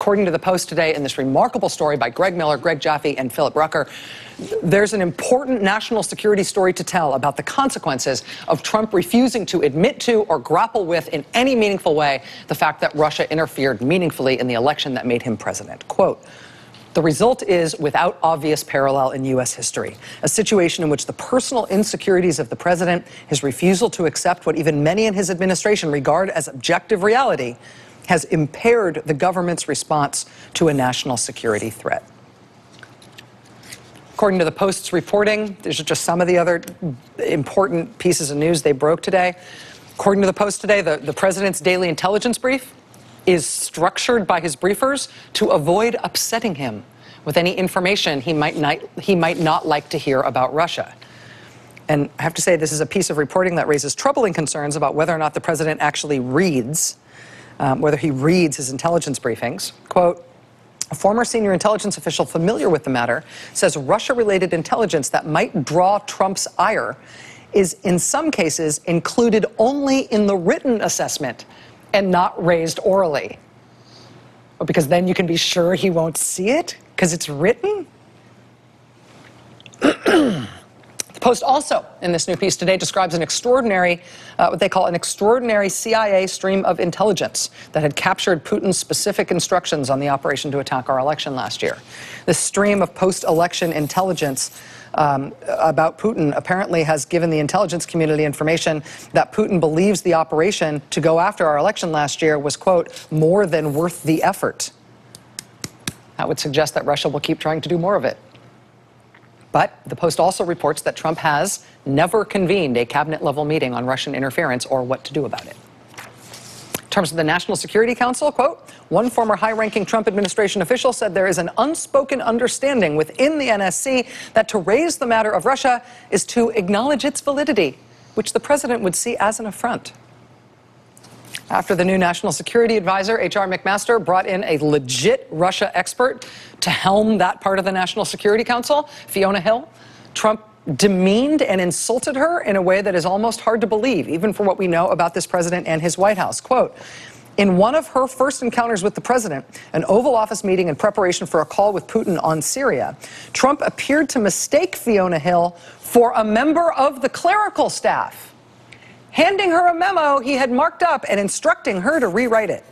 According to the Post today, in this remarkable story by Greg Miller, Greg Jaffe, and Philip Rucker, there's an important national security story to tell about the consequences of Trump refusing to admit to or grapple with in any meaningful way the fact that Russia interfered meaningfully in the election that made him president. Quote, "The result is without obvious parallel in U.S. history, a situation in which the personal insecurities of the president, his refusal to accept what even many in his administration regard as objective reality, has impaired the government's response to a national security threat." According to the Post's reporting, these are just some of the other important pieces of news they broke today. According to the Post today, the president's daily intelligence brief is structured by his briefers to avoid upsetting him with any information he might not like to hear about Russia. And I have to say, this is a piece of reporting that raises troubling concerns about whether or not the president actually reads, whether he reads his intelligence briefings. Quote, "A former senior intelligence official familiar with the matter says Russia-related intelligence that might draw Trump's ire is in some cases included only in the written assessment and not raised orally." Well, because then you can be sure he won't see it because it's written? The Post also, in this new piece today, describes an extraordinary, what they call an extraordinary CIA stream of intelligence that had captured Putin's specific instructions on the operation to attack our election last year. This stream of post-election intelligence about Putin apparently has given the intelligence community information that Putin believes the operation to go after our election last year was, quote, "more than worth the effort." That would suggest that Russia will keep trying to do more of it. But the Post also reports that Trump has never convened a cabinet-level meeting on Russian interference or what to do about it. In terms of the National Security Council, quote, "One former high-ranking Trump administration official said there is an unspoken understanding within the NSC that to raise the matter of Russia is to acknowledge its validity, which the president would see as an affront." After the new National Security Advisor, H.R. McMaster, brought in a legit Russia expert to helm that part of the National Security Council, Fiona Hill, Trump demeaned and insulted her in a way that is almost hard to believe, even for what we know about this president and his White House. Quote, "In one of her first encounters with the president, an Oval Office meeting in preparation for a call with Putin on Syria, Trump appeared to mistake Fiona Hill for a member of the clerical staff, handing her a memo he had marked up and instructing her to rewrite it.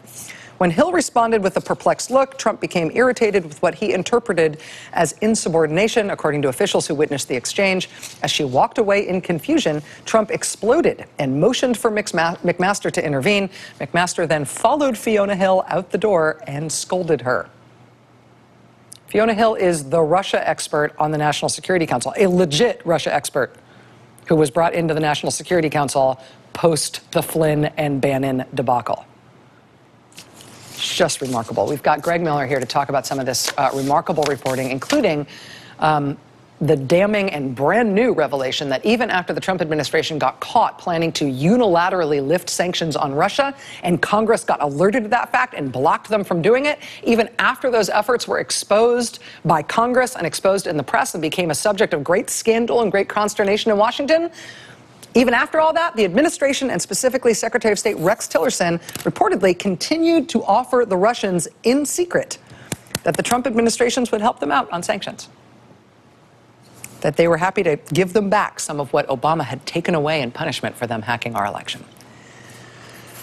When Hill responded with a perplexed look, Trump became irritated with what he interpreted as insubordination, according to officials who witnessed the exchange. As she walked away in confusion, Trump exploded and motioned for McMaster to intervene. McMaster then followed Fiona Hill out the door and scolded her." Fiona Hill is the Russia expert on the National Security Council, a legit Russia expert who was brought into the National Security Council post the Flynn and Bannon debacle. Just remarkable. We've got Greg Miller here to talk about some of this remarkable reporting, including the damning and brand new revelation that even after the Trump administration got caught planning to unilaterally lift sanctions on Russia, and Congress got alerted to that fact and blocked them from doing it, even after those efforts were exposed by Congress and exposed in the press and became a subject of great scandal and great consternation in Washington, even after all that, the administration and specifically Secretary of State Rex Tillerson reportedly continued to offer the Russians in secret that the Trump administrations would help them out on sanctions, that they were happy to give them back some of what Obama had taken away in punishment for them hacking our election.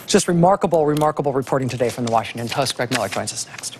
Just remarkable, remarkable reporting today from the Washington Post. Greg Miller joins us next.